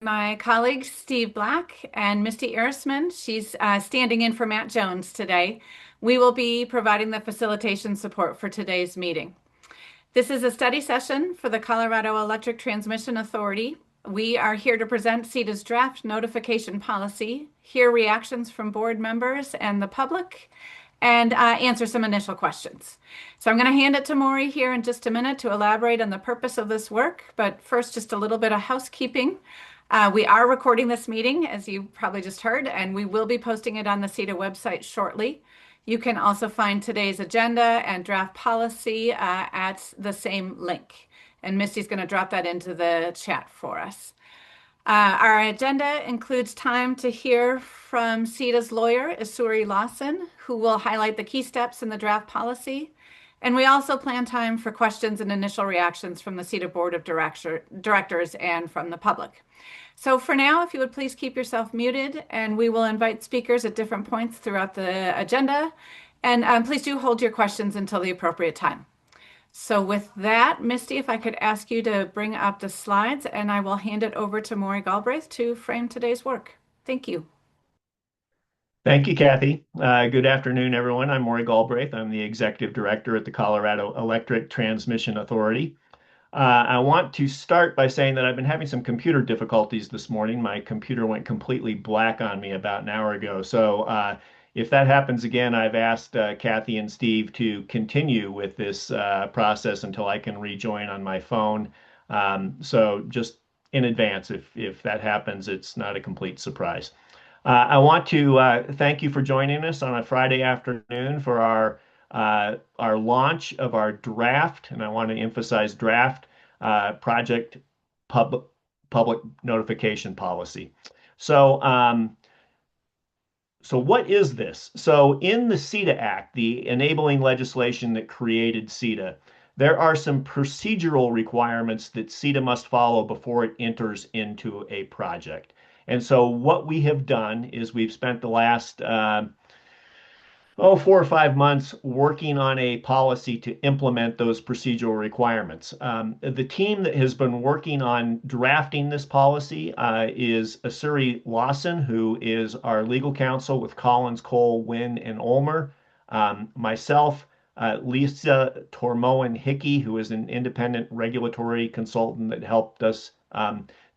My colleague Steve Black and Misty Erisman. She's standing in for Matt Jones today. We will be providing the facilitation support for today's meeting. This is a study session for the Colorado Electric Transmission Authority. We are here to present CETA's draft notification policy, hear reactions from board members and the public, and answer some initial questions. So I'm going to hand it to Maury here in just a minute to elaborate on the purpose of this work. But first, just a little bit of housekeeping. We are recording this meeting, as you probably just heard, and we will be posting it on the CETA website shortly. You can also find today's agenda and draft policy at the same link. And Misty's going to drop that into the chat for us. Our agenda includes time to hear from CETA's lawyer, Isuri Lawson, who will highlight the key steps in the draft policy. And we also plan time for questions and initial reactions from the CETA Board of Directors and from the public. So for now, if you would please keep yourself muted, and we will invite speakers at different points throughout the agenda. And please do hold your questions until the appropriate time. So with that, Misty, if I could ask you to bring up the slides, and I will hand it over to Maury Galbraith to frame today's work. Thank you. Thank you, Kathy. Good afternoon, everyone. I'm Maury Galbraith. I'm the Executive Director at the Colorado Electric Transmission Authority. I want to start by saying that I've been having some computer difficulties this morning. My computer went completely black on me about an hour ago. So if that happens again, I've asked Kathy and Steve to continue with this process until I can rejoin on my phone. So just in advance, if that happens, it's not a complete surprise. I want to thank you for joining us on a Friday afternoon for our launch of our draft, and I want to emphasize draft project public notification policy. So what is this? So in the CETA Act, the enabling legislation that created CETA, there are some procedural requirements that CETA must follow before it enters into a project. And so what we have done is we've spent the last 4 or 5 months working on a policy to implement those procedural requirements. The team that has been working on drafting this policy is Isuri Lawson, who is our legal counsel with Collins, Cole, Wynn, and Ulmer. Myself, Lisa Tormoen Hickey, who is an independent regulatory consultant that helped us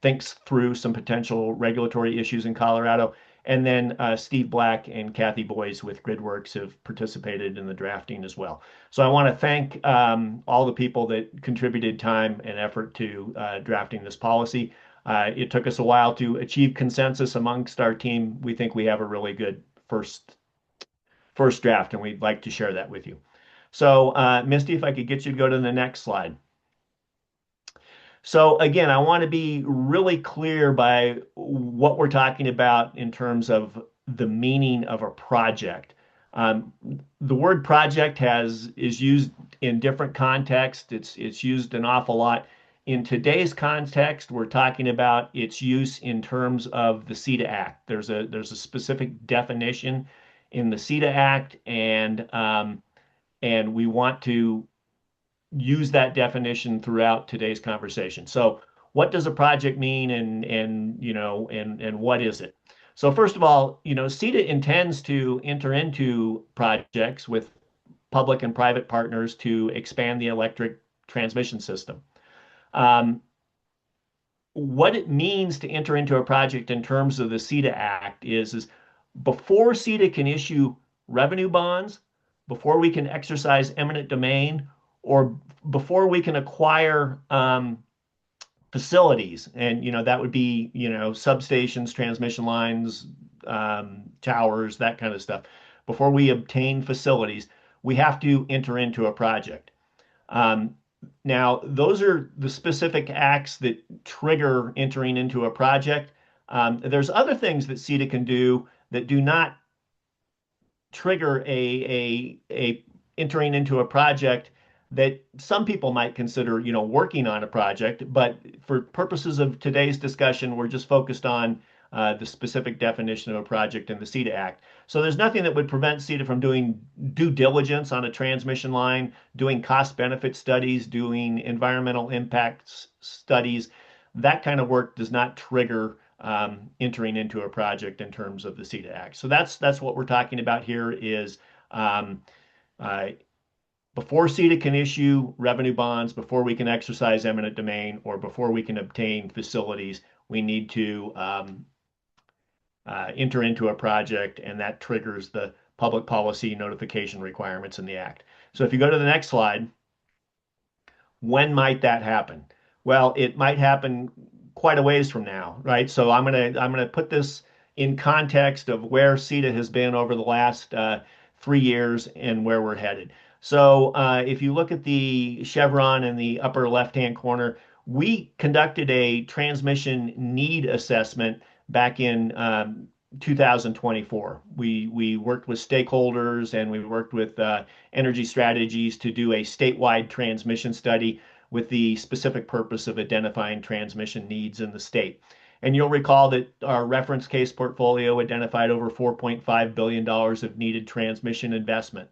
think through some potential regulatory issues in Colorado. And then Steve Black and Kathy Boyes with GridWorks have participated in the drafting as well. So I want to thank all the people that contributed time and effort to drafting this policy. It took us a while to achieve consensus amongst our team. We think we have a really good first draft, and we'd like to share that with you. So Misty, if I could get you to go to the next slide. So again, I want to be really clear by what we're talking about in terms of the meaning of a project. The word project is used in different contexts. It's used an awful lot. In today's context, we're talking about its use in terms of the CETA Act. There's a specific definition in the CETA Act, and we want to use that definition throughout today's conversation. So what does a project mean, and what is it? So first of all, CETA intends to enter into projects with public and private partners to expand the electric transmission system. What it means to enter into a project in terms of the CETA Act is before CETA can issue revenue bonds, before we can exercise eminent domain, or before we can acquire facilities, and that would be substations, transmission lines, towers, that kind of stuff. Before we obtain facilities, we have to enter into a project. Now, those are the specific acts that trigger entering into a project. There's other things that CETA can do that do not trigger a entering into a project that some people might consider, working on a project. But for purposes of today's discussion, we're just focused on the specific definition of a project in the CETA Act. So there's nothing that would prevent CETA from doing due diligence on a transmission line, doing cost benefit studies, doing environmental impacts studies, that kind of work does not trigger entering into a project in terms of the CETA Act. So that's what we're talking about here is um, uh, before CETA can issue revenue bonds, before we can exercise eminent domain, or before we can obtain facilities, we need to enter into a project, and that triggers the public policy notification requirements in the Act. So if you go to the next slide, when might that happen? Well, it might happen quite a ways from now, right? So I'm gonna put this in context of where CETA has been over the last 3 years and where we're headed. So if you look at the chevron in the upper left-hand corner, we conducted a transmission need assessment back in 2024. We worked with stakeholders and we worked with energy strategies to do a statewide transmission study with the specific purpose of identifying transmission needs in the state. And you'll recall that our reference case portfolio identified over $4.5 billion of needed transmission investment,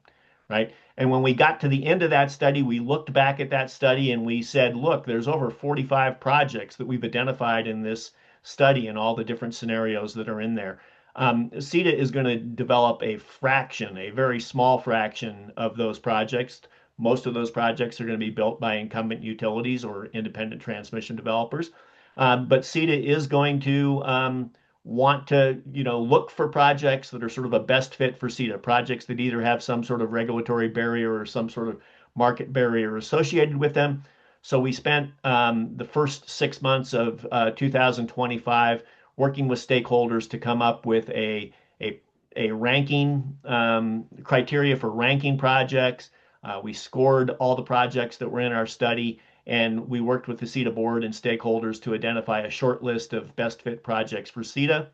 right? And when we got to the end of that study, we looked back at that study and we said, look, there's over 45 projects that we've identified in this study and all the different scenarios that are in there. CETA is going to develop a fraction, a very small fraction of those projects. Most of those projects are going to be built by incumbent utilities or independent transmission developers. But CETA is going to want to, look for projects that are sort of a best fit for CETA, projects that either have some sort of regulatory barrier or some sort of market barrier associated with them. So we spent the first 6 months of 2025 working with stakeholders to come up with a ranking criteria for ranking projects. We scored all the projects that were in our study, and we worked with the CETA board and stakeholders to identify a short list of best fit projects for CETA.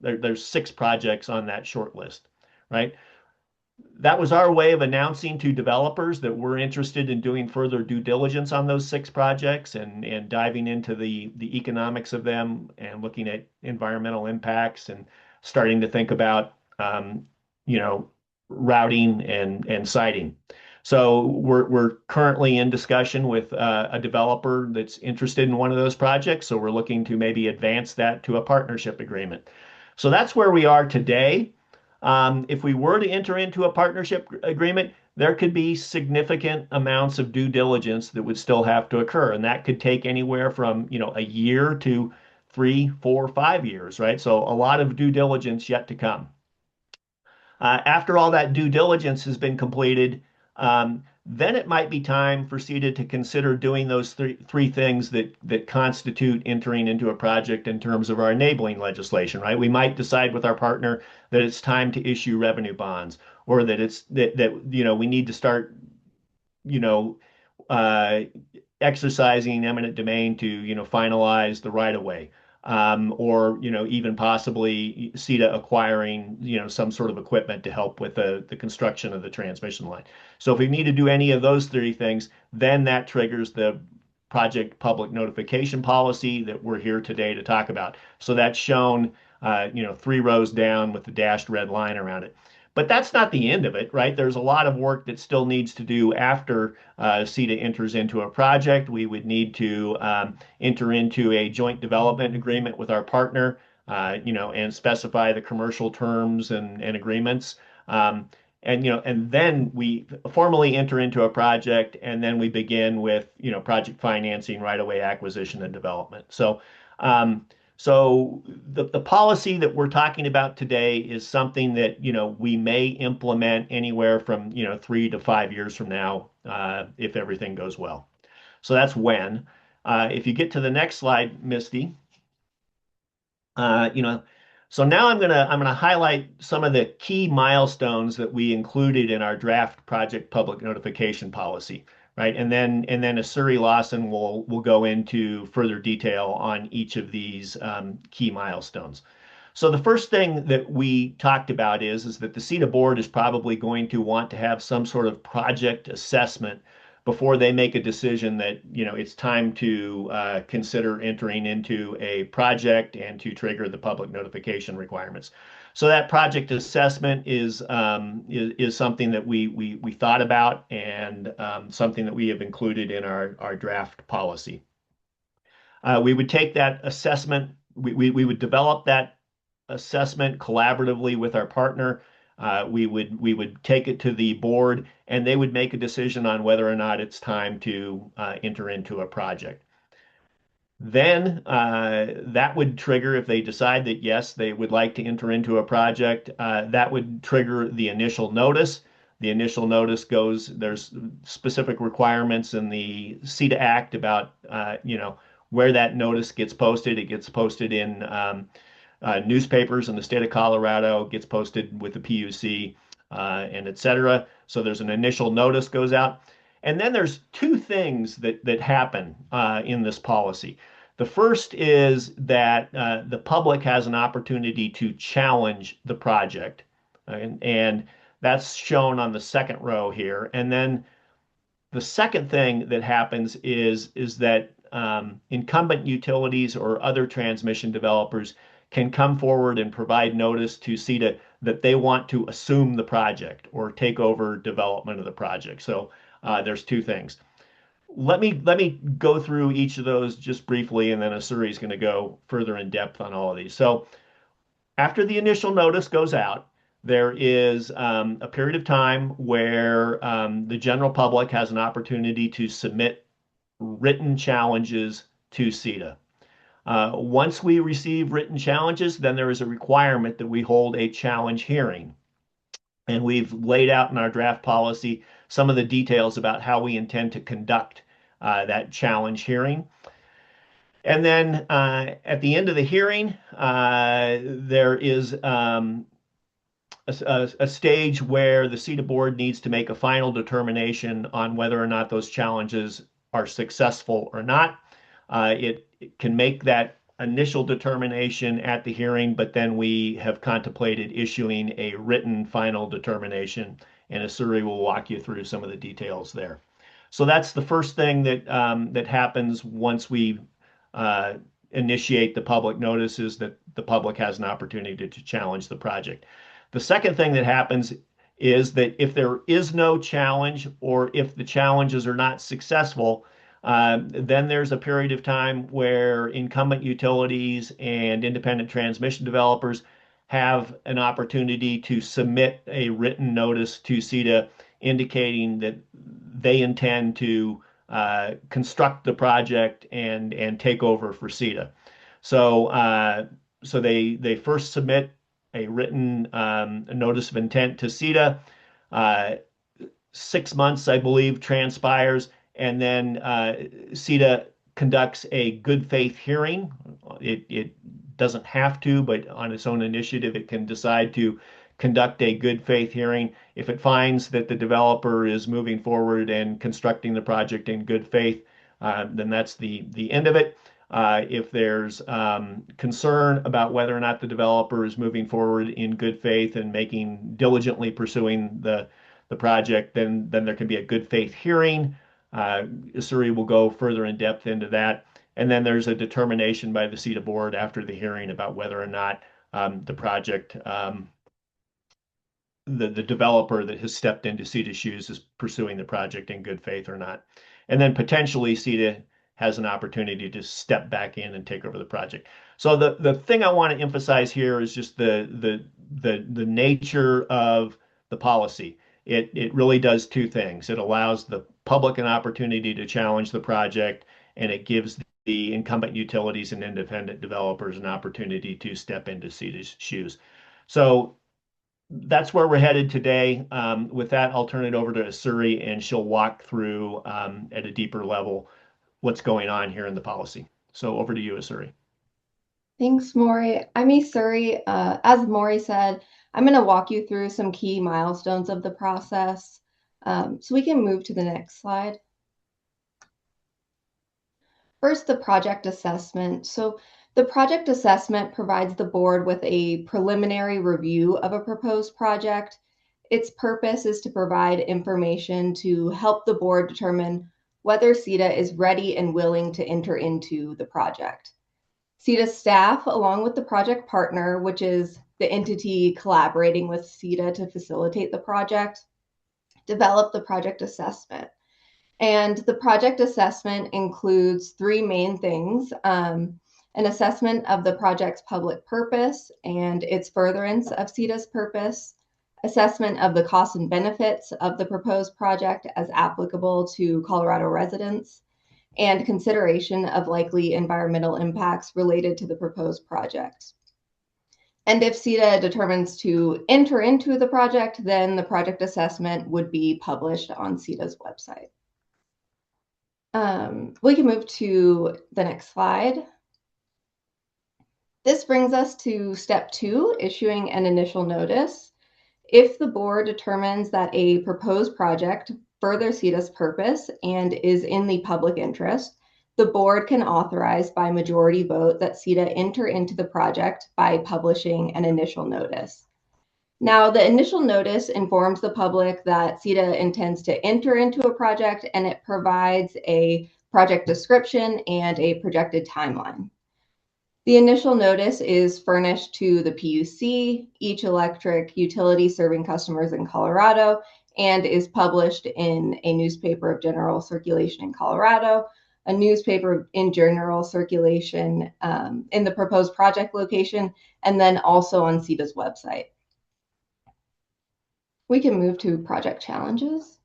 There's 6 projects on that short list, right? That was our way of announcing to developers that we're interested in doing further due diligence on those 6 projects and diving into the economics of them and looking at environmental impacts and starting to think about you know routing and siting. So we're currently in discussion with a developer that's interested in one of those projects. So we're looking to maybe advance that to a partnership agreement. So that's where we are today. If we were to enter into a partnership agreement, there could be significant amounts of due diligence that would still have to occur, and that could take anywhere from a year to 3, 4, 5 years, right? So a lot of due diligence yet to come. After all that due diligence has been completed, then it might be time for CETA to consider doing those three things that constitute entering into a project in terms of our enabling legislation, right? We might decide with our partner that it's time to issue revenue bonds, or that we need to start, you know, uh, exercising eminent domain to, finalize the right of way. Or even possibly CETA acquiring some sort of equipment to help with the construction of the transmission line. So if we need to do any of those 3 things, then that triggers the project public notification policy that we're here today to talk about. So that's shown 3 rows down with the dashed red line around it. But that's not the end of it, right? There's a lot of work that still needs to do after CETA enters into a project. We would need to enter into a joint development agreement with our partner, and specify the commercial terms and agreements. And then we formally enter into a project, and then we begin with, project financing, right-of-way acquisition and development. So the policy that we're talking about today is something that we may implement anywhere from 3 to 5 years from now, if everything goes well. So that's when. If you get to the next slide, Misty, uh, you know, so now I'm gonna highlight some of the key milestones that we included in our draft project public notification policy, right? And then Asuri Lawson will go into further detail on each of these key milestones. So the first thing that we talked about is that the CETA board is probably going to want to have some sort of project assessment before they make a decision that, it's time to consider entering into a project and to trigger the public notification requirements. So that project assessment is something that we thought about, and something that we have included in our draft policy. We would take that assessment, we would develop that assessment collaboratively with our partner. We would take it to the board, and they would make a decision on whether or not it's time to enter into a project. Then that would trigger, if they decide that yes, they would like to enter into a project, that would trigger the initial notice. The initial notice there's specific requirements in the CETA Act about, where that notice gets posted. It gets posted in newspapers in the state of Colorado, gets posted with the PUC, and et cetera. So there's an initial notice goes out. And then there's two things that happen in this policy. The first is that the public has an opportunity to challenge the project, and that's shown on the second row here. And then the second thing that happens is that incumbent utilities or other transmission developers can come forward and provide notice to CETA that they want to assume the project or take over development of the project. So there's two things. Let me go through each of those just briefly, and then Asuri is going to go further in depth on all of these. So after the initial notice goes out, there is a period of time where the general public has an opportunity to submit written challenges to CETA. Once we receive written challenges, then there is a requirement that we hold a challenge hearing. And we've laid out in our draft policy some of the details about how we intend to conduct that challenge hearing. And then at the end of the hearing, there is a stage where the CETA board needs to make a final determination on whether or not those challenges are successful or not. It can make that initial determination at the hearing, but then we have contemplated issuing a written final determination, and Asuri will walk you through some of the details there. So that's the first thing that happens once we uh, initiate the public notices, that the public has an opportunity to challenge the project. The second thing that happens is that if there is no challenge, or if the challenges are not successful, then there's a period of time where incumbent utilities and independent transmission developers have an opportunity to submit a written notice to CETA indicating that they intend to construct the project and take over for CETA. So they first submit a written notice of intent to CETA. 6 months, I believe, transpires, and then CETA conducts a good faith hearing. It doesn't have to, but on its own initiative, it can decide to conduct a good faith hearing. If it finds that the developer is moving forward and constructing the project in good faith, then that's the end of it. If there's concern about whether or not the developer is moving forward in good faith and diligently pursuing the project, then there can be a good faith hearing. Isuri will go further in depth into that. And then there's a determination by the CETA board after the hearing about whether or not the project, the developer that has stepped into CETA's shoes, is pursuing the project in good faith or not. And then potentially CETA has an opportunity to step back in and take over the project. So the thing I want to emphasize here is just the nature of the policy. It really does two things. It allows the public an opportunity to challenge the project, and it gives the incumbent utilities and independent developers an opportunity to step into CETA's shoes. So that's where we're headed today. With that, I'll turn it over to Asuri, and she'll walk through at a deeper level what's going on here in the policy. So over to you, Asuri. Thanks, Maury. I'm Isuri. As Maury said, I'm going to walk you through some key milestones of the process. So we can move to the next slide. First, the project assessment. So the project assessment provides the board with a preliminary review of a proposed project. its purpose is to provide information to help the board determine whether CETA is ready and willing to enter into the project. CETA staff, along with the project partner, which is the entity collaborating with CETA to facilitate the project, develop the project assessment. And the project assessment includes three main things: an assessment of the project's public purpose and its furtherance of CETA's purpose, assessment of the costs and benefits of the proposed project as applicable to Colorado residents, and consideration of likely environmental impacts related to the proposed project. And if CETA determines to enter into the project, then the project assessment would be published on CETA's website. We can move to the next slide. This brings us to step 2, issuing an initial notice. If the board determines that a proposed project furthers CETA's purpose and is in the public interest, the board can authorize by majority vote that CETA enter into the project by publishing an initial notice. Now, the initial notice informs the public that CETA intends to enter into a project, and it provides a project description and a projected timeline. The initial notice is furnished to the PUC, each electric utility serving customers in Colorado, and is published in a newspaper of general circulation in Colorado, a newspaper in general circulation in the proposed project location, and then also on CETA's website. We can move to project challenges.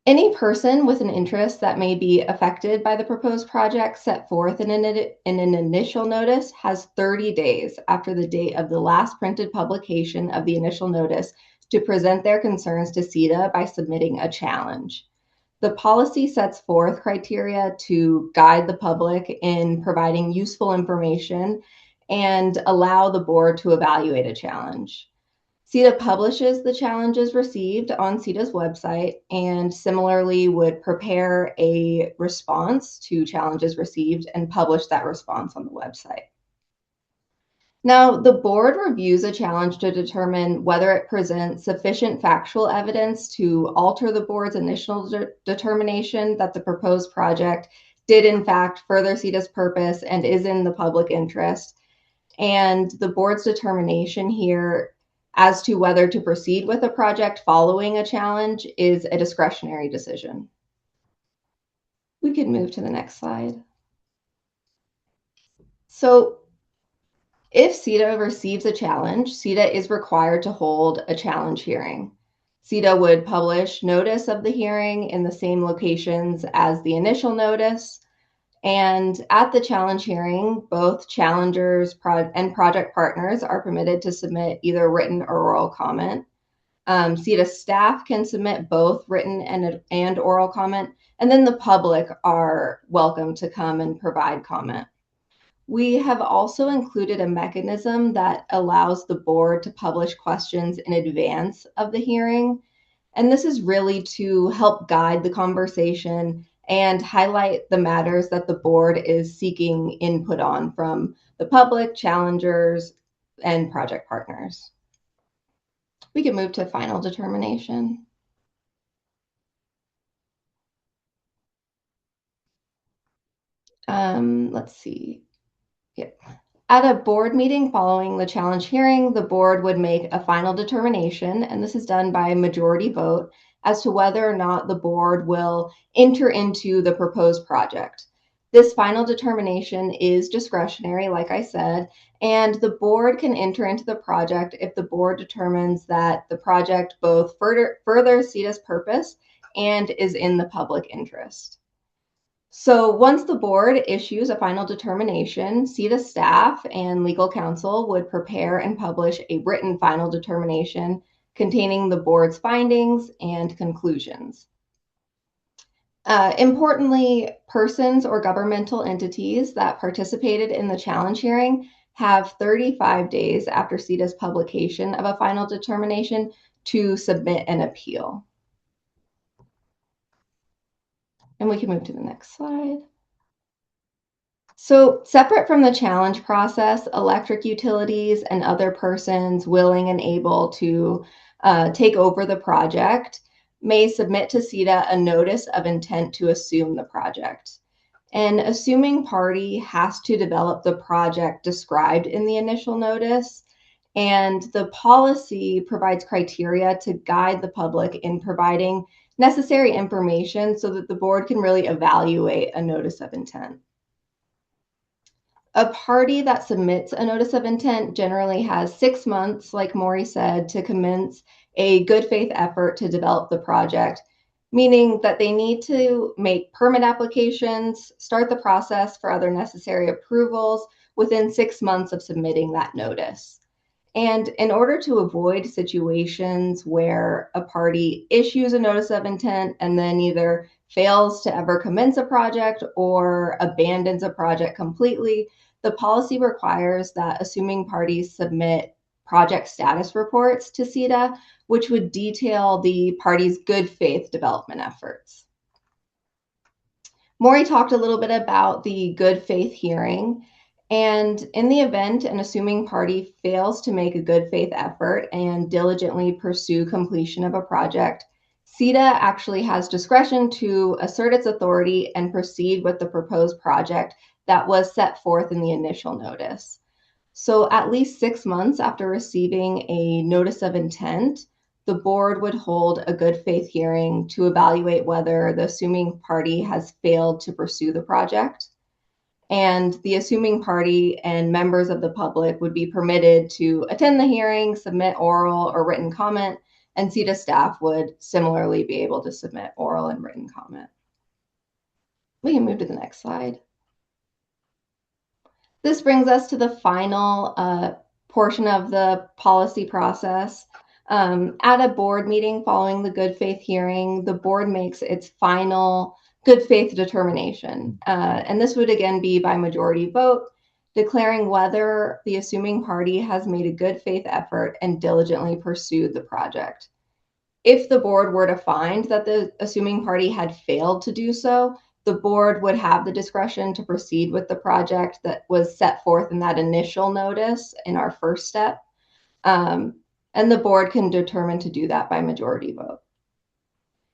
Any person with an interest that may be affected by the proposed project set forth in an initial notice has 30 days after the date of the last printed publication of the initial notice to present their concerns to CETA by submitting a challenge. The policy sets forth criteria to guide the public in providing useful information and allow the board to evaluate a challenge. CETA publishes the challenges received on CETA's website and similarly would prepare a response to challenges received and publish that response on the website. Now, the board reviews a challenge to determine whether it presents sufficient factual evidence to alter the board's initial determination that the proposed project did in fact further CETA's purpose and is in the public interest. And the board's determination here as to whether to proceed with a project following a challenge is a discretionary decision. We could move to the next slide. So if CETA receives a challenge, CETA is required to hold a challenge hearing. CETA would publish notice of the hearing in the same locations as the initial notice. And at the challenge hearing, both challengers and project partners are permitted to submit either written or oral comment. CETA staff can submit both written and oral comment, and then the public are welcome to come and provide comment. We have also included a mechanism that allows the board to publish questions in advance of the hearing. And this is really to help guide the conversation and highlight the matters that the board is seeking input on from the public, challengers, and project partners. We can move to final determination. Let's see. Yep. At a board meeting following the challenge hearing, the board would make a final determination, and this is done by a majority vote, as to whether or not the board will enter into the proposed project. This final determination is discretionary, like I said, and the board can enter into the project if the board determines that the project both furthers CETA's purpose and is in the public interest. So once the board issues a final determination, CETA staff and legal counsel would prepare and publish a written final determination containing the board's findings and conclusions. Importantly, persons or governmental entities that participated in the challenge hearing have 35 days after CETA's publication of a final determination to submit an appeal. And we can move to the next slide. So separate from the challenge process, electric utilities and other persons willing and able to take over the project may submit to CETA a notice of intent to assume the project. An assuming party has to develop the project described in the initial notice, and the policy provides criteria to guide the public in providing necessary information so that the board can really evaluate a notice of intent. A party that submits a notice of intent generally has 6 months, like Maury said, to commence a good faith effort to develop the project, meaning that they need to make permit applications, start the process for other necessary approvals within 6 months of submitting that notice. And in order to avoid situations where a party issues a notice of intent and then either fails to ever commence a project or abandons a project completely, the policy requires that assuming parties submit project status reports to CETA, which would detail the party's good faith development efforts. Maury talked a little bit about the good faith hearing. And in the event an assuming party fails to make a good faith effort and diligently pursue completion of a project, CETA actually has discretion to assert its authority and proceed with the proposed project that was set forth in the initial notice. So at least 6 months after receiving a notice of intent, the board would hold a good faith hearing to evaluate whether the assuming party has failed to pursue the project. And the assuming party and members of the public would be permitted to attend the hearing, submit oral or written comment, and CETA staff would similarly be able to submit oral and written comment. We can move to the next slide. This brings us to the final portion of the policy process. At a board meeting following the good faith hearing, the board makes its final good faith determination. And this would again be by majority vote, declaring whether the assuming party has made a good faith effort and diligently pursued the project. If the board were to find that the assuming party had failed to do so, the board would have the discretion to proceed with the project that was set forth in that initial notice in our first step. And the board can determine to do that by majority vote.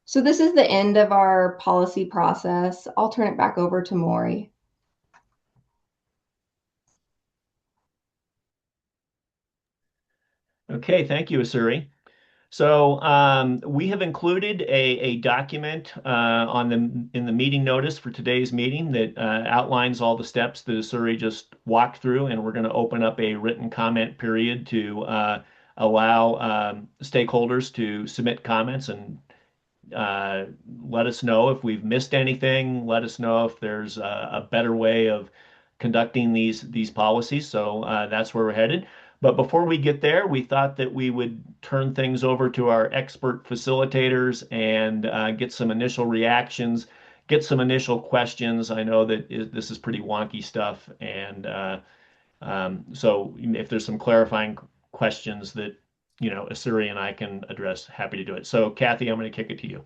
So this is the end of our policy process. I'll turn it back over to Maury. Okay, thank you, Asuri. So we have included a document in the meeting notice for today's meeting that outlines all the steps that Asuri just walked through, and we're going to open up a written comment period to allow stakeholders to submit comments and let us know if we've missed anything. Let us know if there's a better way of conducting these policies. So that's where we're headed. But before we get there, we thought that we would turn things over to our expert facilitators and get some initial reactions, get some initial questions. I know that this is pretty wonky stuff, and so if there's some clarifying questions that Asuri and I can address, happy to do it. So Kathy, I'm going to kick it to you.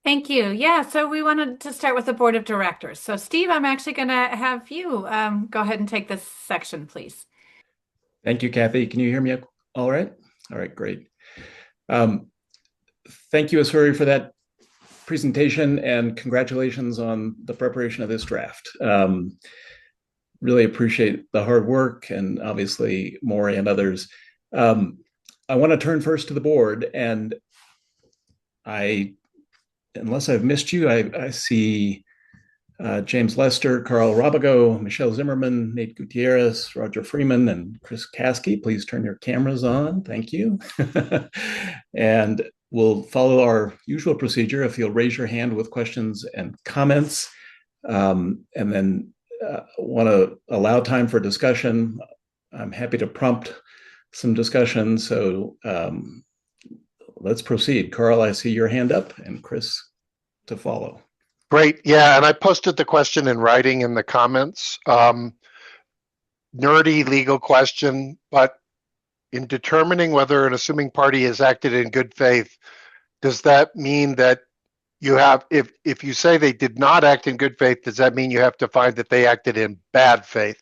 Thank you. Yeah, so we wanted to start with the board of directors. So Steve, I'm actually going to have you go ahead and take this section, please. Thank you, Kathy. Can you hear me all right? All right, great. Thank you, Asuri, for that presentation, and congratulations on the preparation of this draft. Really appreciate the hard work, and obviously Maury and others. I want to turn first to the board, and unless I've missed you, I see James Lester, Carl Rabago, Michelle Zimmerman, Nate Gutierrez, Roger Freeman, and Chris Caskey. Please turn your cameras on. Thank you. And we'll follow our usual procedure. If you'll raise your hand with questions and comments, and then want to allow time for discussion, I'm happy to prompt some discussion. So let's proceed. Carl, I see your hand up, and Chris to follow. Great. Yeah, and I posted the question in writing in the comments. Nerdy legal question, but in determining whether an assuming party has acted in good faith, does that mean that you have, if you say they did not act in good faith, does that mean you have to find that they acted in bad faith?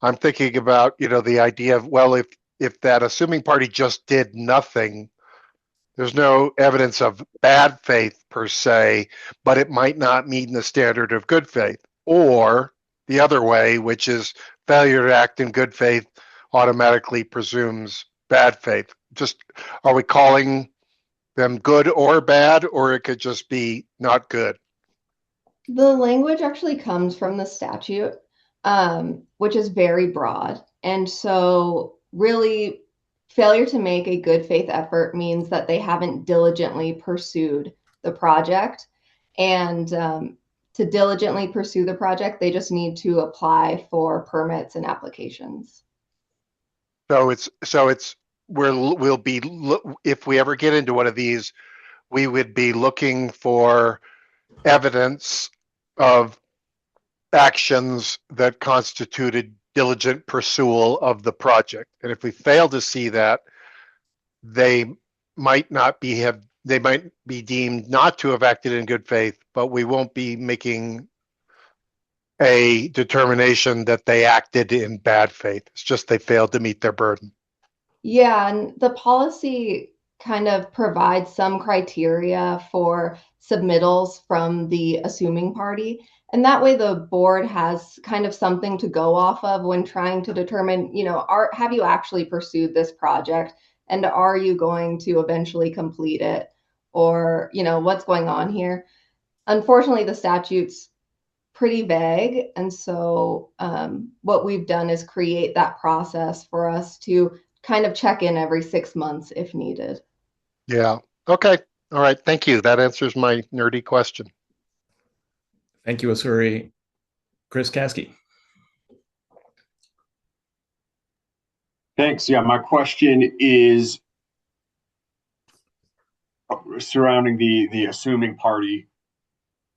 I'm thinking about, the idea of, well, if that assuming party just did nothing, there's no evidence of bad faith per se, but it might not meet the standard of good faith. Or the other way, which is failure to act in good faith automatically presumes bad faith. Just, are we calling them good or bad, or it could just be not good? The language actually comes from the statute, which is very broad. And so, really, failure to make a good faith effort means that they haven't diligently pursued the project. And to diligently pursue the project, they just need to apply for permits and applications. So it's we'll be, if we ever get into one of these, we would be looking for evidence of actions that constituted diligent pursual of the project. And if we fail to see that, they might not be have they might be deemed not to have acted in good faith, but we won't be making a determination that they acted in bad faith. It's just they failed to meet their burden. Yeah, and the policy kind of provides some criteria for submittals from the assuming party. And that way the board has kind of something to go off of when trying to determine, have you actually pursued this project? And are you going to eventually complete it? Or, what's going on here? Unfortunately, the statute's pretty vague. And so what we've done is create that process for us to kind of check in every 6 months if needed. Yeah. Okay. All right. Thank you. That answers my nerdy question. Thank you, Asuri. Chris Kasky. Thanks. Yeah, my question is surrounding the assuming party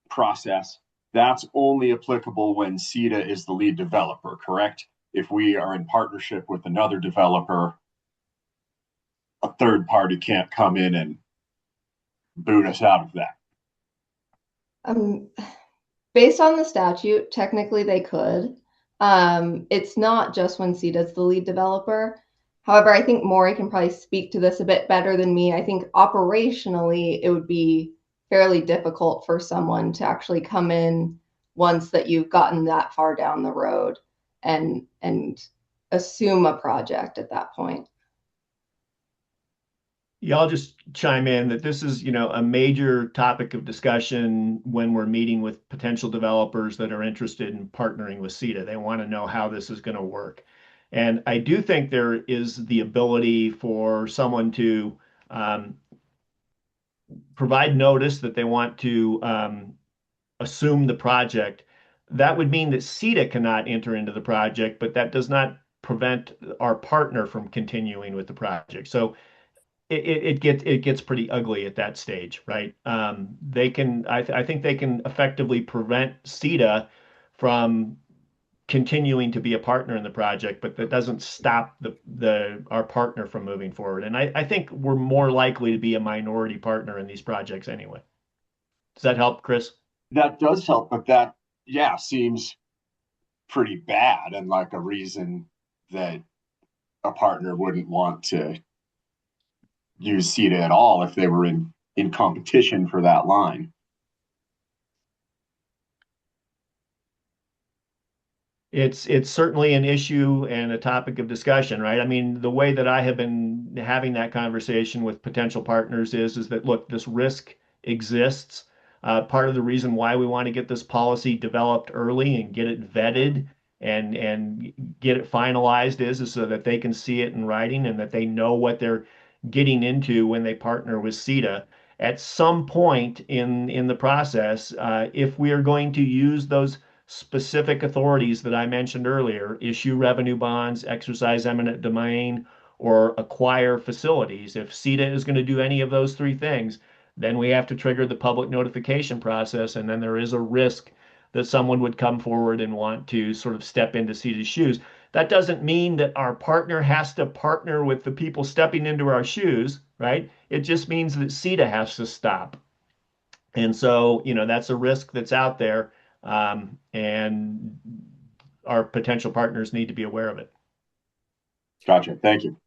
process. That's only applicable when CETA is the lead developer, correct? If we are in partnership with another developer, a third party can't come in and boot us out of that. Based on the statute, technically they could. It's not just when CETA is the lead developer. However, I think Maury can probably speak to this a bit better than me. I think operationally it would be fairly difficult for someone to actually come in once that you've gotten that far down the road and assume a project at that point. Yeah, I'll just chime in that this is, a major topic of discussion when we're meeting with potential developers that are interested in partnering with CETA. They want to know how this is going to work. And I do think there is the ability for someone to provide notice that they want to assume the project. That would mean that CETA cannot enter into the project, but that does not prevent our partner from continuing with the project. So it gets pretty ugly at that stage, right? I think they can effectively prevent CETA from continuing to be a partner in the project, but that doesn't stop our partner from moving forward. And I think we're more likely to be a minority partner in these projects anyway. Does that help, Chris? That does help, but that, yeah, seems pretty bad and like a reason that a partner wouldn't want to use CETA at all if they were in competition for that line. It's certainly an issue and a topic of discussion, right? I mean, the way that I have been having that conversation with potential partners is that, look, this risk exists. Part of the reason why we want to get this policy developed early and get it vetted and get it finalized is so that they can see it in writing and that they know what they're getting into when they partner with CETA. At some point in the process, if we are going to use those specific authorities that I mentioned earlier, issue revenue bonds, exercise eminent domain, or acquire facilities. If CETA is going to do any of those three things, then we have to trigger the public notification process, and then there is a risk that someone would come forward and want to sort of step into CETA's shoes. That doesn't mean that our partner has to partner with the people stepping into our shoes, right? It just means that CETA has to stop. And so, that's a risk that's out there. And our potential partners need to be aware of it. Gotcha. Thank you.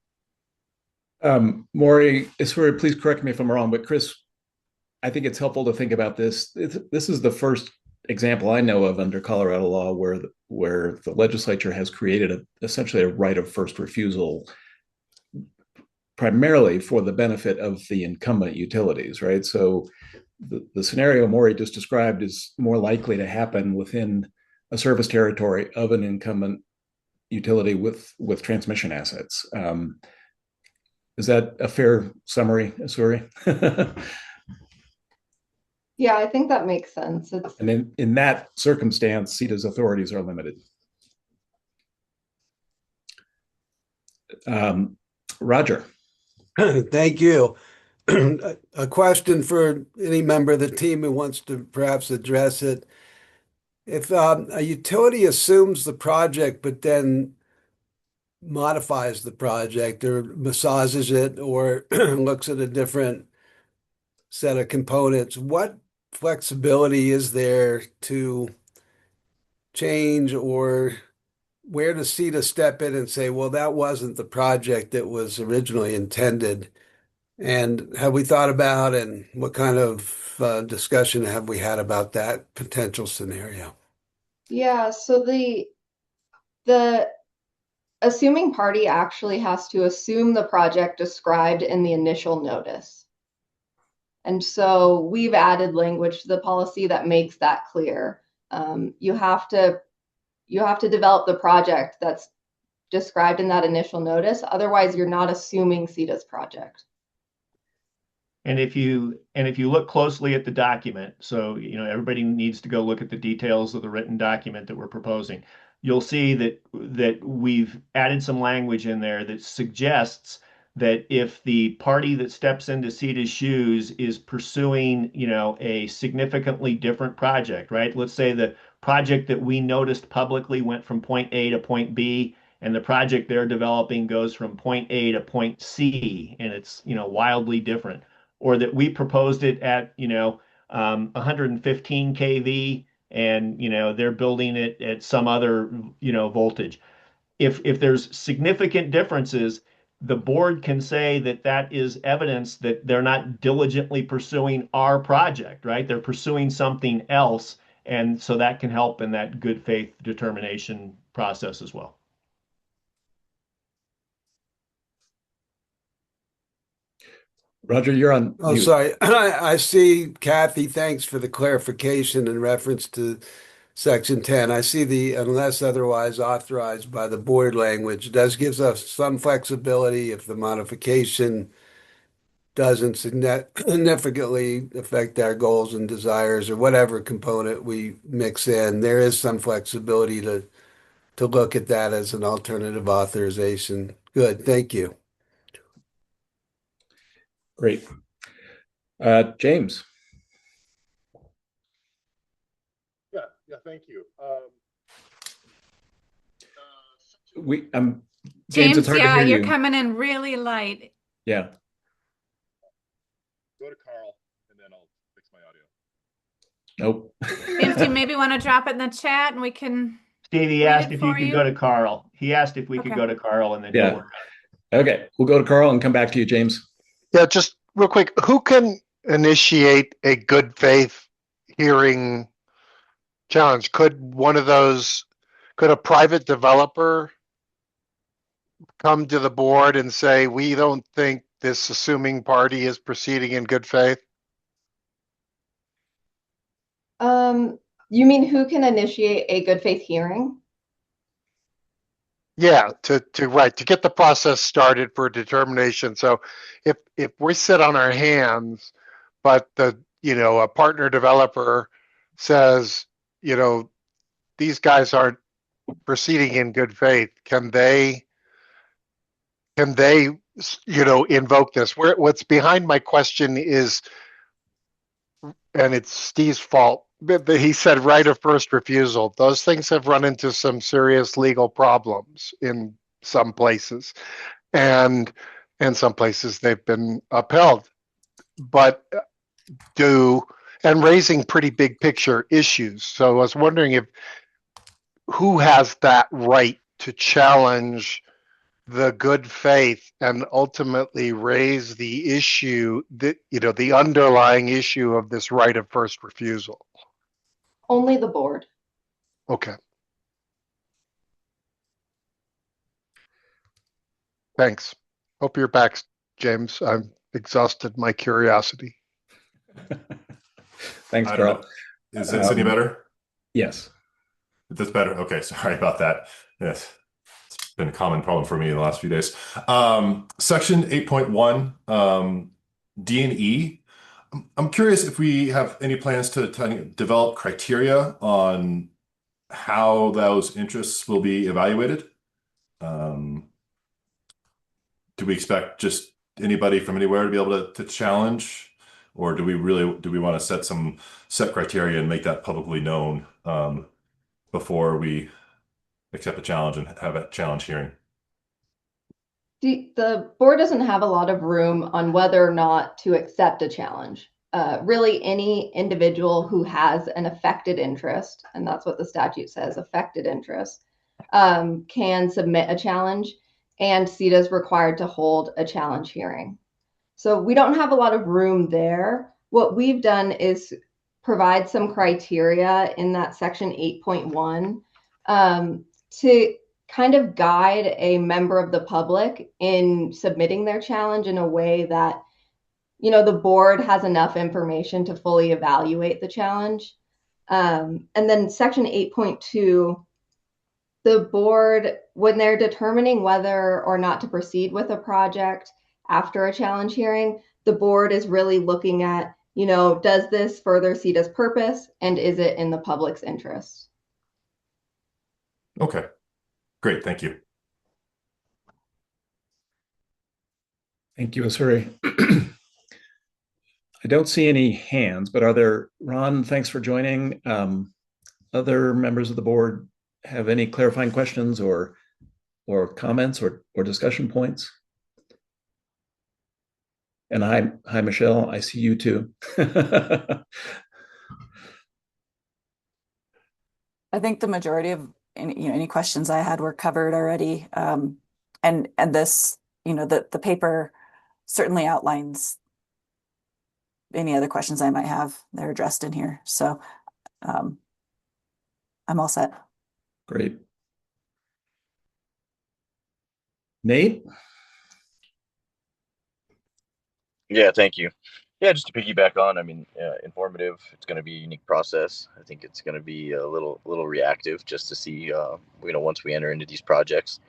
Maury, Isuri, please correct me if I'm wrong, but Chris, I think it's helpful to think about this. This is the first example I know of under Colorado law where the legislature has created essentially a right of first refusal, primarily for the benefit of the incumbent utilities, right? So the scenario Maury just described is more likely to happen within a service territory of an incumbent utility with transmission assets. Is that a fair summary, Isuri? Yeah, I think that makes sense. And in that circumstance, CETA's authorities are limited. Roger. Thank you. A question for any member of the team who wants to perhaps address it. If a utility assumes the project but then modifies the project or massages it or looks at a different set of components, what flexibility is there to change, or where does CETA step in and say, well, that wasn't the project that was originally intended? And have we thought about, and what kind of discussion have we had about that potential scenario? Yeah, so the assuming party actually has to assume the project described in the initial notice. And so we've added language to the policy that makes that clear. You have to develop the project that's described in that initial notice. Otherwise, you're not assuming CETA's project. And if you look closely at the document, so everybody needs to go look at the details of the written document that we're proposing. You'll see that we've added some language in there that suggests that if the party that steps into CETA's shoes is pursuing, a significantly different project, right? Let's say the project that we noticed publicly went from point A to point B, and the project they're developing goes from point A to point C, and it's, wildly different. Or that we proposed it at 115 kV, and they're building it at some other voltage. If there's significant differences, the board can say that is evidence that they're not diligently pursuing our project, right? They're pursuing something else, and so that can help in that good faith determination process as well. Roger, you're on Oh, mute. sorry. I see, Kathy, thanks for the clarification in reference to Section 10. I see the unless otherwise authorized by the board language. It does gives us some flexibility if the modification doesn't significantly affect our goals and desires or whatever component we mix in. There is some flexibility to look at that as an alternative authorization. Good, thank you. Great. James. Yeah, thank you. James, it's hard to yeah, hear you're you. coming in really light. Yeah. Go to Carl, and then I'll fix my audio. Nope. James, do you maybe want to drop it in the chat and we can Steve, he read asked it if you for could you? go to Carl. He asked if we could Okay. go to Carl, and then Yeah. he'll work on it. Okay, we'll go to Carl and come back to you, James. Yeah, just real quick, who can initiate a good faith hearing challenge? Could a private developer come to the board and say, we don't think this assuming party is proceeding in good faith? You mean who can initiate a good faith hearing? Yeah, to get the process started for determination. So if we sit on our hands, but a partner developer says, these guys aren't proceeding in good faith, can they invoke this? What's behind my question is, and it's Steve's fault, but he said right of first refusal. Those things have run into some serious legal problems in some places, and in some places they've been upheld, but raising pretty big picture issues. So I was wondering who has that right to challenge the good faith and ultimately raise the issue that, the underlying issue of this right of first refusal? Only the board. Okay. Thanks. Hope you're back, James. I've exhausted my curiosity. Thanks, I don't Carl. know. Is this any better? Yes. That's better. Okay, sorry about that. Yes, it's been a common problem for me in the last few days. Section 8.1, D and E. I'm curious if we have any plans to develop criteria on how those interests will be evaluated. Do we expect just anybody from anywhere to be able to challenge, or do we want to set criteria and make that publicly known before we accept a challenge and have a challenge hearing? The board doesn't have a lot of room on whether or not to accept a challenge. Really, any individual who has an affected interest, and that's what the statute says, affected interest, can submit a challenge, and CETA is required to hold a challenge hearing. So we don't have a lot of room there. What we've done is provide some criteria in that section 8.1 to kind of guide a member of the public in submitting their challenge in a way that, the board has enough information to fully evaluate the challenge. And then section 8.2, the board, when they're determining whether or not to proceed with a project after a challenge hearing, the board is really looking at, does this further CETA's purpose, and is it in the public's interest? Okay, great. Thank you. Thank you, Asuri. I don't see any hands, but are there, Ron, thanks for joining. Other members of the board have any clarifying questions or comments or discussion points? And hi, Michelle, I see you too. I think the majority of any questions I had were covered already. And this, the paper certainly outlines any other questions I might have. They're addressed in here. So I'm all set. Great. Nate? Yeah, thank you. Yeah, just to piggyback on, informative. It's going to be a unique process. I think it's going to be a little reactive just to see, once we enter into these projects,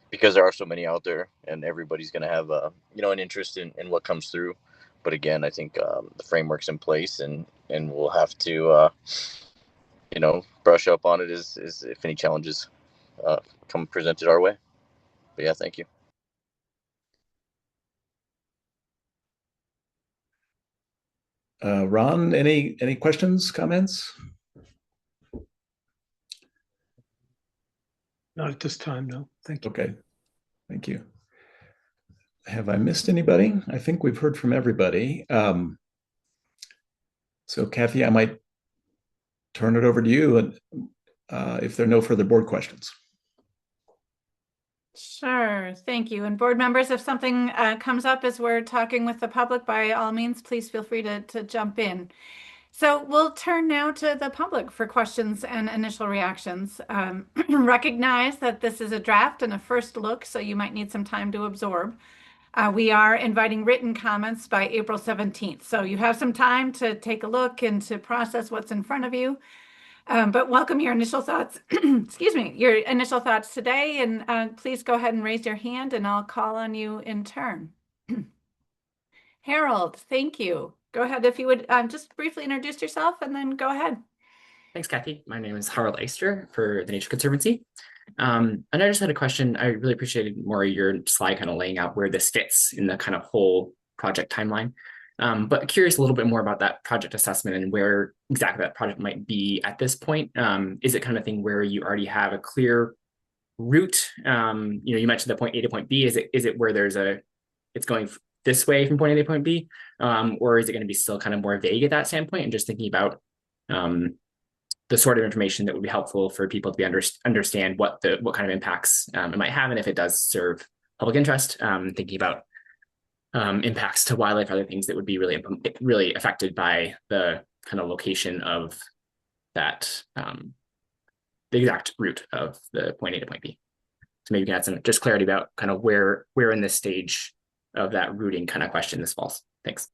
because there are so many out there, and everybody's going to have, an interest in what comes through. But again, I think the framework's in place, and we'll have to, brush up on it as if any challenges come presented our way. But yeah, thank you. Ron, any questions, comments? Not at this time, no. Thank you. Okay, thank you. Have I missed anybody? I think we've heard from everybody. So Kathy, I might turn it over to you, and if there are no further board questions. Sure, thank you. And board members, if something comes up as we're talking with the public, by all means, please feel free to jump in. So we'll turn now to the public for questions and initial reactions. Recognize that this is a draft and a first look, so you might need some time to absorb. We are inviting written comments by April 17th. So you have some time to take a look and to process what's in front of you. But welcome your initial thoughts, excuse me, your initial thoughts today. And please go ahead and raise your hand and I'll call on you in turn. Harold, thank you. Go ahead if you would just briefly introduce yourself and then go ahead. Thanks, Kathy. My name is Harold Eister for the Nature Conservancy. And I just had a question. I really appreciated, Maury, your slide kind of laying out where this fits in the kind of whole project timeline. But curious a little bit more about that project assessment and where exactly that project might be at this point. Is it kind of thing where you already have a clear route? You mentioned the point A to point B. Is it where it's going this way from point A to point B? Or is it going to be still kind of more vague at that standpoint? And just thinking about the sort of information that would be helpful for people to be understand what kind of impacts it might have, and if it does serve public interest, thinking about impacts to wildlife, other things that would be really affected by the kind of location of that, the exact route of the point A to point B. So maybe you can add some just clarity about kind of where in this stage of that routing kind of question this falls. Thanks.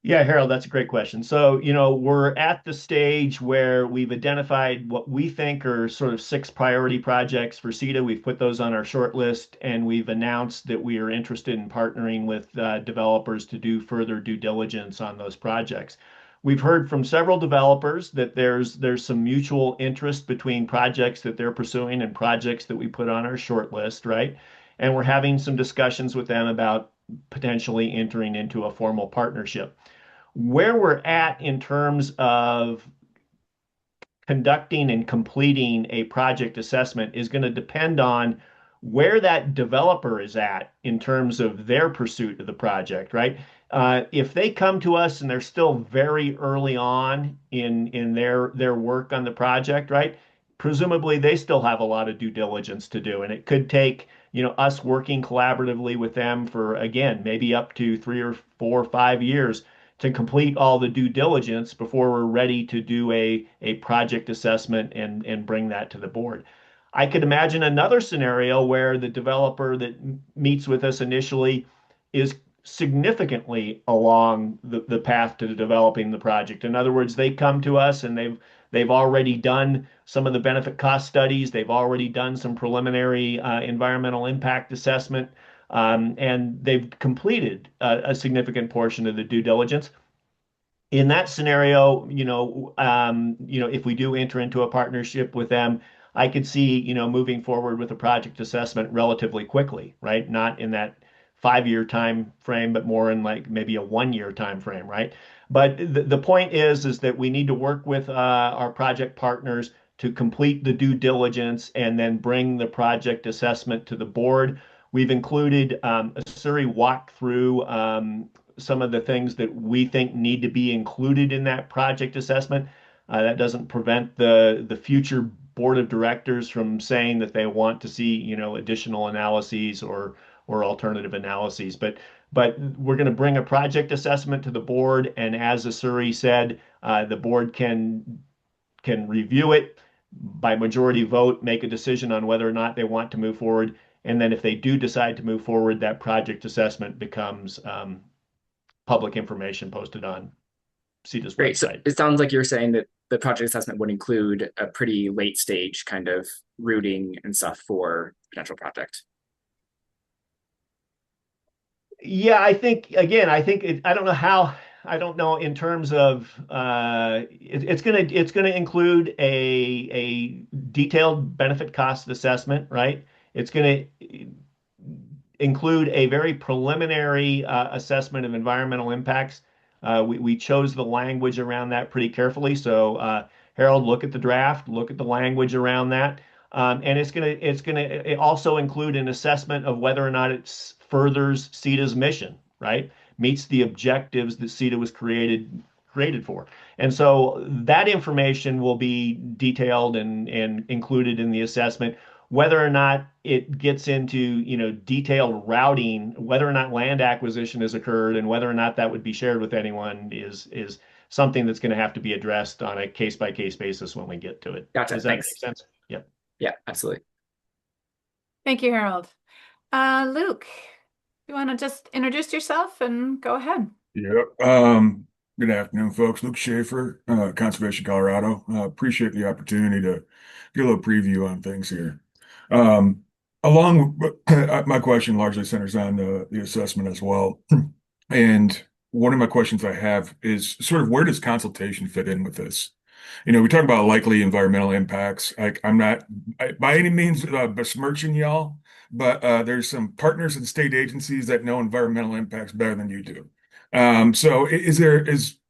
Yeah, Harold, that's a great question. So, we're at the stage where we've identified what we think are sort of 6 priority projects for CETA. We've put those on our short list, and we've announced that we are interested in partnering with developers to do further due diligence on those projects. We've heard from several developers that there's some mutual interest between projects that they're pursuing and projects that we put on our short list, right? And we're having some discussions with them about potentially entering into a formal partnership. Where we're at in terms of conducting and completing a project assessment is going to depend on where that developer is at in terms of their pursuit of the project, right? If they come to us and they're still very early on in their work on the project, right? Presumably they still have a lot of due diligence to do, and it could take us working collaboratively with them for, again, maybe up to 3 or 4 or 5 years to complete all the due diligence before we're ready to do a project assessment and bring that to the board. I could imagine another scenario where the developer that meets with us initially is significantly along the path to developing the project. In other words, they come to us and they've already done some of the benefit cost studies. They've already done some preliminary environmental impact assessment, and they've completed a significant portion of the due diligence. In that scenario, if we do enter into a partnership with them, I could see, moving forward with a project assessment relatively quickly, right? Not in that 5-year time frame, but more in like maybe a 1-year time frame, right? But the point is that we need to work with our project partners to complete the due diligence and then bring the project assessment to the board. We've included a Surrey walkthrough some of the things that we think need to be included in that project assessment. That doesn't prevent the future board of directors from saying that they want to see, additional analyses or alternative analyses. But we're going to bring a project assessment to the board, and as Asuri said, the board can review it by majority vote, make a decision on whether or not they want to move forward, and then if they do decide to move forward, that project assessment becomes public information posted on CETA's Great. So website. it sounds like you're saying that the project assessment would include a pretty late stage kind of routing and stuff for potential project. Yeah, I think again, I don't know how. I don't know in terms of it's gonna include a detailed benefit cost assessment, right? It's gonna include a very preliminary assessment of environmental impacts. We chose the language around that pretty carefully. So Harold, look at the draft, look at the language around that, and it's gonna also include an assessment of whether or not it furthers CETA's mission, right? Meets the objectives that CETA was created for. And so that information will be detailed and included in the assessment. Whether or not it gets into, detailed routing, whether or not land acquisition has occurred, and whether or not that would be shared with anyone is something that's going to have to be addressed on a case by case basis when we get to it. Gotcha. Does that Thanks. make sense? Yep. Yeah, absolutely. Thank you, Harold. Luke, you want to just introduce yourself and go ahead? Yep. Good afternoon, folks. Luke Schaefer, Conservation Colorado. Appreciate the opportunity to get a little preview on things here. My question largely centers on the assessment as well. And one of my questions I have is sort of where does consultation fit in with this? We talk about likely environmental impacts. I'm not by any means besmirching y'all, but there's some partners and state agencies that know environmental impacts better than you do. So is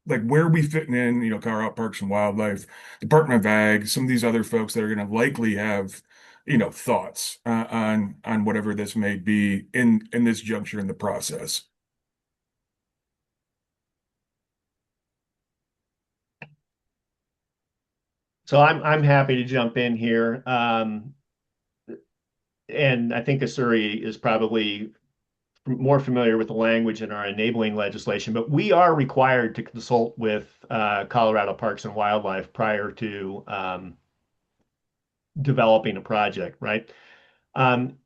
like where are we fitting in, Colorado Parks and Wildlife, Department of Ag, some of these other folks that are going to likely have, thoughts on whatever this may be in this juncture in the process. So I'm happy to jump in here. and I think Asuri is probably more familiar with the language in our enabling legislation, but we are required to consult with Colorado Parks and Wildlife prior to developing a project, right? Um,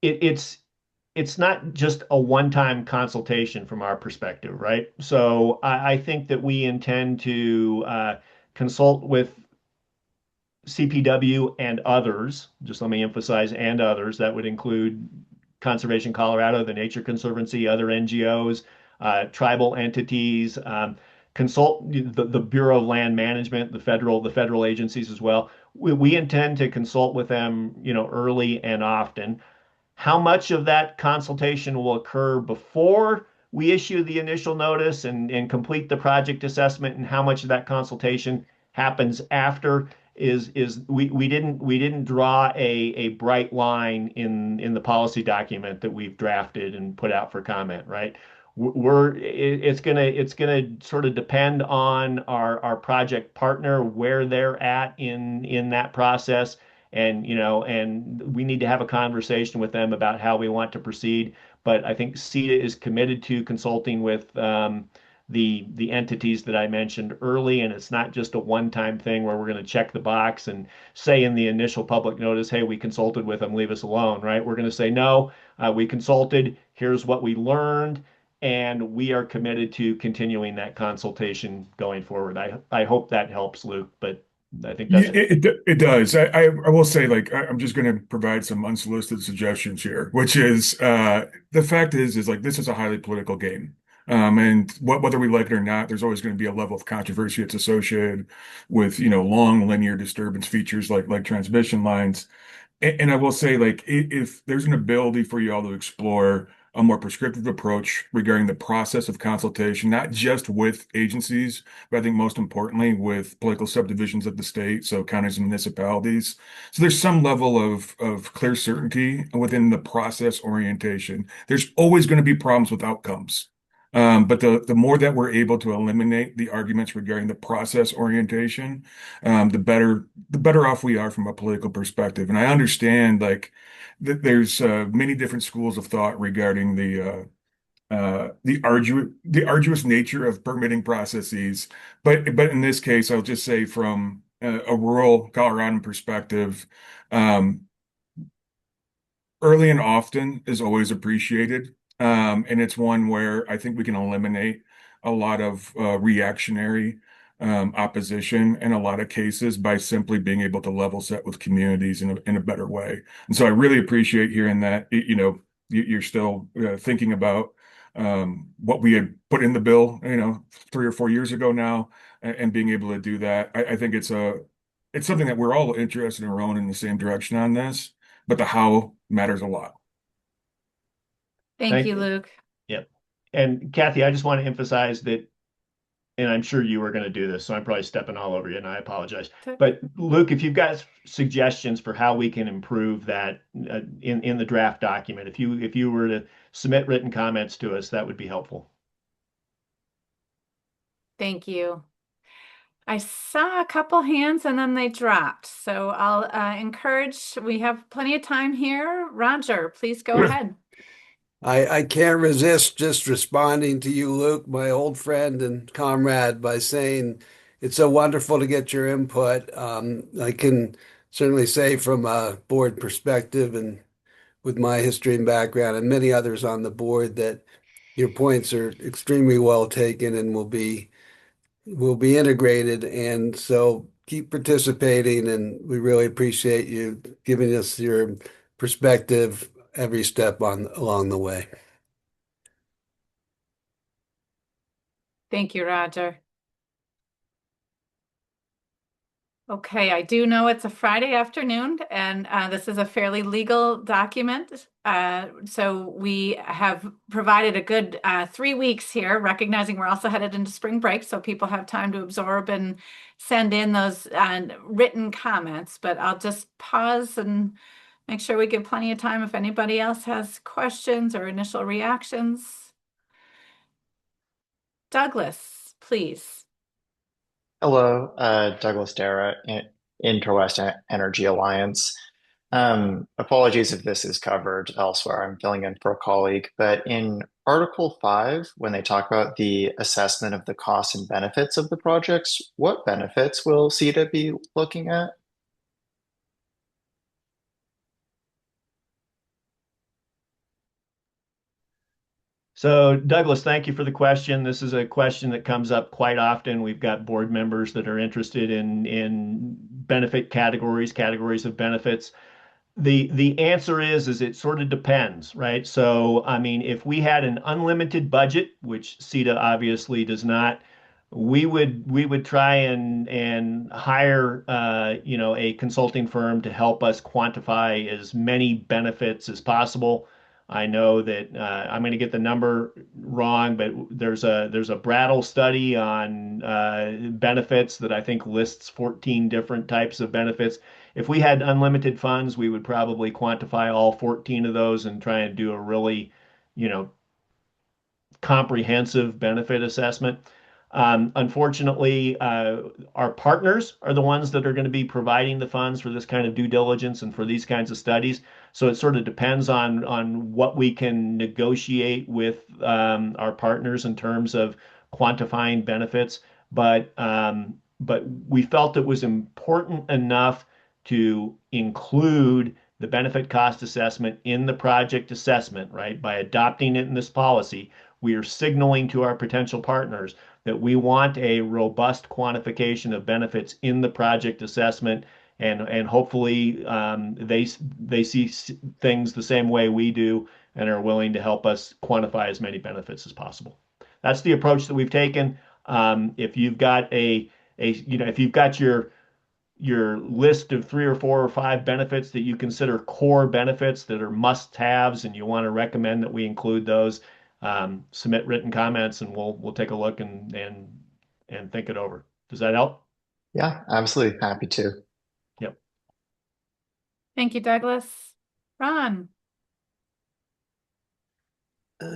it's not just a one-time consultation from our perspective, right? So I think that we intend to consult with CPW and others. Just let me emphasize, and others. That would include Conservation Colorado, the Nature Conservancy, other NGOs, tribal entities, consult the Bureau of Land Management, the federal agencies as well. We intend to consult with them, early and often. How much of that consultation will occur before we issue the initial notice and complete the project assessment, and how much of that consultation happens after is we didn't draw a bright line in the policy document that we've drafted and put out for comment, right? It's gonna sort of depend on our project partner, where they're at in that process, and we need to have a conversation with them about how we want to proceed. But I think CETA is committed to consulting with the entities that I mentioned early, and it's not just a one-time thing where we're going to check the box and say in the initial public notice, "Hey, we consulted with them, leave us alone," right? We're going to say, "No, we consulted. Here's what we learned." And we are committed to continuing that consultation going forward. I hope that helps, Luke, but I think that's It does. I will say, like, I'm just going to provide some unsolicited suggestions here, which is the fact is like this is a highly political game. And whether we like it or not, there's always going to be a level of controversy that's associated with, long linear disturbance features like transmission lines. And I will say, like, if there's an ability for you all to explore a more prescriptive approach regarding the process of consultation, not just with agencies, but I think most importantly with political subdivisions of the state, so counties and municipalities. So there's some level of clear certainty within the process orientation. There's always going to be problems with outcomes. But the more that we're able to eliminate the arguments regarding the process orientation, the better off we are from a political perspective. And I understand like that there's many different schools of thought regarding the arduous nature of permitting processes. But in this case, I'll just say from a rural Coloradan perspective, um, early and often is always appreciated. And it's one where I think we can eliminate a lot of reactionary opposition in a lot of cases by simply being able to level set with communities in a better way. And so I really appreciate hearing that, you're still thinking about what we had put in the bill, 3 or 4 years ago now, and being able to do that. I think it's something that we're all interested in rowing in the same direction on this, but the how matters a lot. Thank you, Luke. Yep. And Kathy, I just want to emphasize that, and I'm sure you were going to do this, so I'm probably stepping all over you, and I apologize. But Luke, if you've got suggestions for how we can improve that in the draft document, if you were to submit written comments to us, that would be helpful. Thank you. I saw a couple hands and then they dropped. So I'll encourage, we have plenty of time here. Roger, please go ahead. I can't resist just responding to you, Luke, my old friend and comrade, by saying it's so wonderful to get your input. I can certainly say from a board perspective and with my history and background and many others on the board that your points are extremely well taken and will be integrated. And so keep participating, and we really appreciate you giving us your perspective every step along the way. Thank you, Roger. Okay, I do know it's a Friday afternoon, and this is a fairly legal document. So we have provided a good 3 weeks here, recognizing we're also headed into spring break, so people have time to absorb and send in those written comments. But I'll just pause and make sure we give plenty of time if anybody else has questions or initial reactions. Douglas, please. Hello, Douglas Dara, Interwest Energy Alliance. Apologies if this is covered elsewhere. I'm filling in for a colleague, but in Article 5, when they talk about the assessment of the costs and benefits of the projects, what benefits will CETA be looking at? So, Douglas, thank you for the question. This is a question that comes up quite often. We've got board members that are interested in benefit categories, categories of benefits. The answer is it sort of depends, right? So, I mean, if we had an unlimited budget, which CETA obviously does not, we would try and hire a consulting firm to help us quantify as many benefits as possible. I know that I'm going to get the number wrong, but there's a Brattle study on benefits that I think lists 14 different types of benefits. If we had unlimited funds, we would probably quantify all 14 of those and try and do a really, you know, comprehensive benefit assessment. Unfortunately, our partners are the ones that are going to be providing the funds for this kind of due diligence and for these kinds of studies. So it sort of depends on what we can negotiate with our partners in terms of quantifying benefits. But we felt it was important enough to include the benefit cost assessment in the project assessment, right? By adopting it in this policy, we are signaling to our potential partners that we want a robust quantification of benefits in the project assessment, and hopefully they see things the same way we do and are willing to help us quantify as many benefits as possible. That's the approach that we've taken. If you've got if you've got your list of 3 or 4 or 5 benefits that you consider core benefits that are must-haves, and you want to recommend that we include those, submit written comments, and we'll take a look and think it over. Does that help? Yeah, absolutely. Happy to. Yep. Thank you, Douglas. Ron.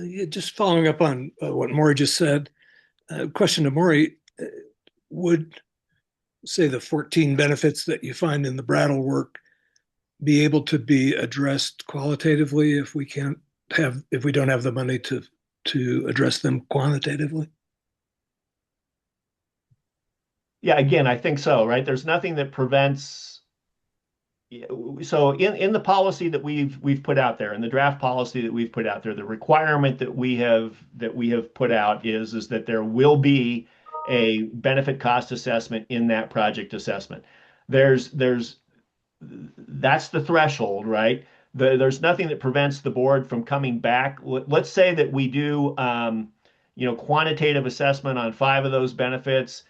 Yeah, just following up on what Maury just said, question to Maury, would, say, the 14 benefits that you find in the Brattle work be able to be addressed qualitatively if we don't have the money to address them quantitatively? Yeah, again, I think so, right? There's nothing that prevents. So in the policy that we've put out there, in the draft policy that we've put out there, the requirement that we have put out is that there will be a benefit cost assessment in that project assessment. There's That's the threshold, right? There's nothing that prevents the board from coming back. Let's say that we do, quantitative assessment on 5 of those benefits.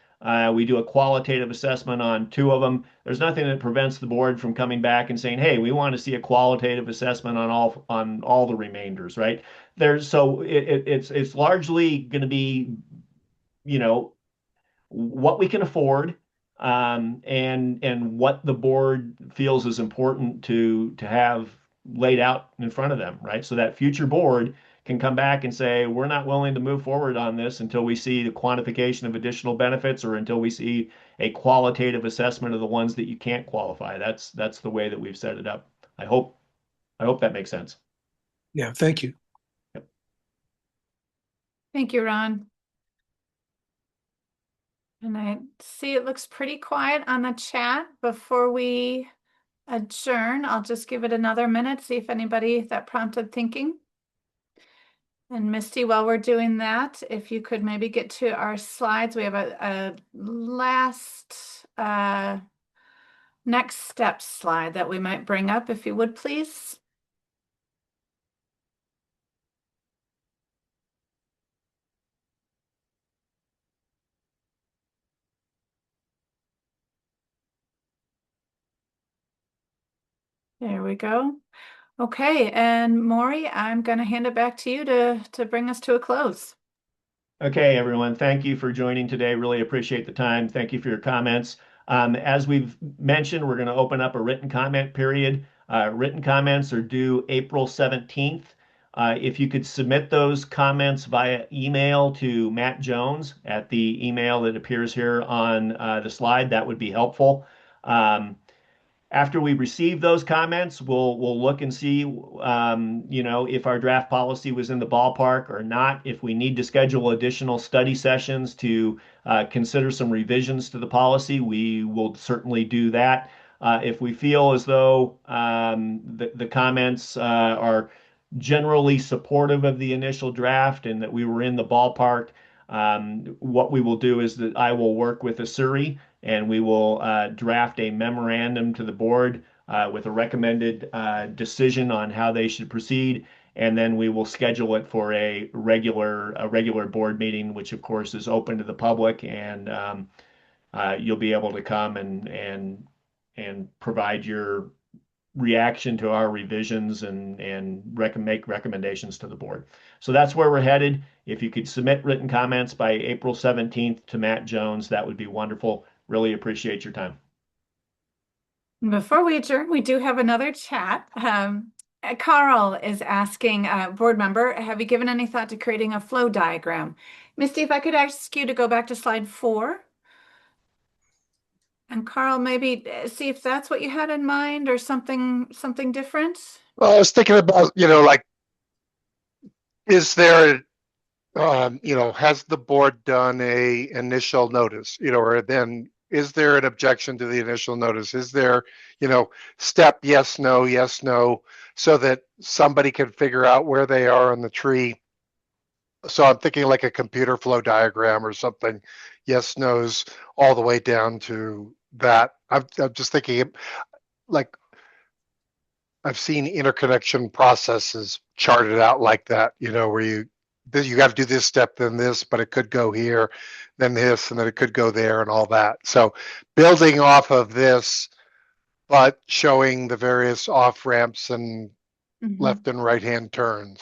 We do a qualitative assessment on 2 of them. There's nothing that prevents the board from coming back and saying, "Hey, we want to see a qualitative assessment on all the remainders," right? It's largely going to be, you know, what we can afford, and what the board feels is important to have laid out in front of them, right? So that future board can come back and say, we're not willing to move forward on this until we see the quantification of additional benefits or until we see a qualitative assessment of the ones that you can't qualify. That's the way that we've set it up. I hope that makes sense. Yeah, thank you. Yep. Thank you, Ron. And I see it looks pretty quiet on the chat. Before we adjourn, I'll just give it another minute, see if anybody that prompted thinking. And Misty, while we're doing that, if you could maybe get to our slides, we have a last next step slide that we might bring up, if you would, please. There we go. Okay, and Maury, I'm going to hand it back to you to bring us to a close. Okay, everyone. Thank you for joining today. Really appreciate the time. Thank you for your comments. As we've mentioned, we're going to open up a written comment period. Written comments are due April 17th. If you could submit those comments via email to Matt Jones at the email that appears here on the slide, that would be helpful. After we receive those comments, we'll look and see, if our draft policy was in the ballpark or not. If we need to schedule additional study sessions to consider some revisions to the policy, we will certainly do that. If we feel as though the comments are generally supportive of the initial draft and that we were in the ballpark, what we will do is that I will work with Asuri and we will draft a memorandum to the board with a recommended decision on how they should proceed. And then we will schedule it for a regular board meeting, which of course is open to the public, and you'll be able to come and provide your reaction to our revisions and make recommendations to the board. So that's where we're headed. If you could submit written comments by April 17th to Matt Jones, that would be wonderful. Really appreciate your time. Before we adjourn, we do have another chat. Carl is asking, board member, have you given any thought to creating a flow diagram? Misty, if I could ask you to go back to slide 4. And Carl, maybe see if that's what you had in mind or something different. Well, I was thinking about, like, is there, has the board done a initial notice, or then is there an objection to the initial notice? Is there, step yes, no, so that somebody can figure out where they are on the tree? So I'm thinking like a computer flow diagram or something, yes, no's all the way down to that. I'm just thinking like I've seen interconnection processes charted out like that, where you got to do this step, then this, but it could go here, then this, and then it could go there and all that. So building off of this, but showing the various off ramps and left and right hand turns.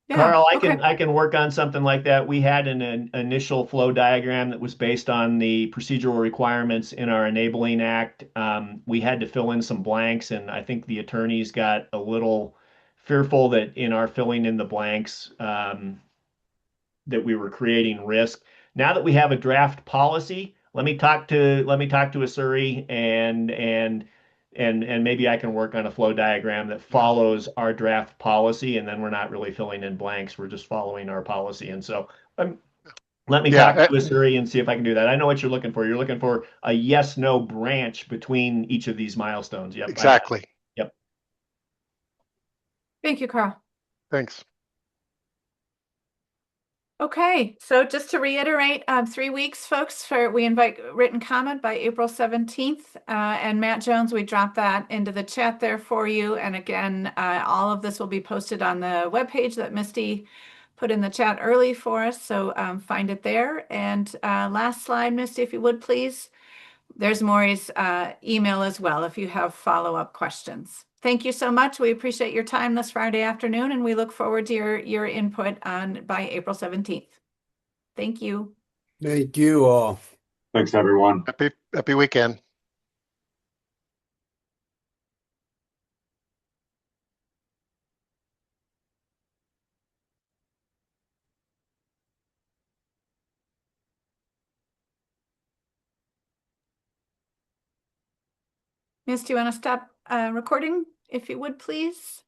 Yeah, Carl, okay. I can work on something like that. We had an initial flow diagram that was based on the procedural requirements in our Enabling Act. We had to fill in some blanks, and I think the attorneys got a little fearful that in our filling in the blanks, that we were creating risk. Now that we have a draft policy, let me talk to Asuri and maybe I can work on a flow diagram that follows our draft policy, and then we're not really filling in blanks. We're just following our policy. And so let me talk to Asuri and see if I can do that. I know what you're looking for. You're looking for a yes/no branch between each of these milestones. Yep. Exactly. Yep. Thank you, Carl. Thanks. Okay, so just to reiterate, 3 weeks, folks, we invite written comment by April 17th. And Matt Jones, we dropped that into the chat there for you. And again, all of this will be posted on the webpage that Misty put in the chat early for us. So find it there. And last slide, Misty, if you would, please. There's Maury's email as well if you have follow-up questions. Thank you so much. We appreciate your time this Friday afternoon, and we look forward to your input by April 17th. Thank you. Thank you all. Thanks, everyone. Happy weekend. Miss, do you want to stop recording if you would, please?